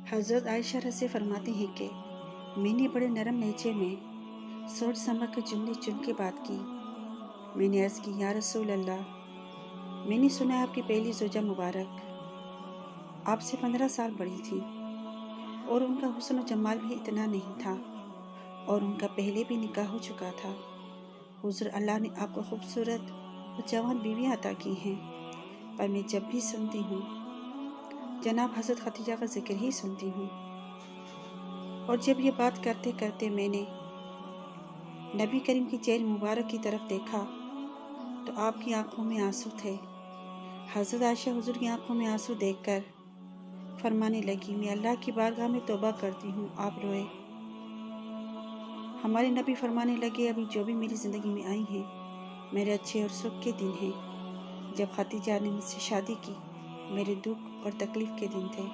हज़रत आयशा रज़ से फरमाती हैं कि मैंने बड़े नरम लहजे में सोच समझ के जुमले चुन के बात की। मैंने अर्ज़ की, या रसूल अल्लाह, मैंने सुना है आपकी पहली ज़ौजा मुबारक आपसे 15 साल बड़ी थी और उनका हुस्न और जमाल भी इतना नहीं था और उनका पहले भी निकाह हो चुका था। हुज़ूर, अल्लाह ने आपको खूबसूरत और जवान बीवियाँ अता की हैं, पर मैं जब भी सुनती हूँ जनाब हज़रत खदीजा का जिक्र ही सुनती हूँ। और जब ये बात करते करते मैंने नबी करीम की चेहरे मुबारक की तरफ देखा तो आपकी आंखों में आंसू थे। हज़रत आयशा हुज़ूर की आंखों में आंसू देखकर फरमाने लगी, मैं अल्लाह की बारगाह में तौबा करती हूँ, आप रोए। हमारे नबी फरमाने लगे, अभी जो भी मेरी ज़िंदगी में आई हैं मेरे अच्छे और सुख के दिन हैं। जब खदीजा ने मुझसे शादी की मेरे दुख और तकलीफ़ के दिन थे।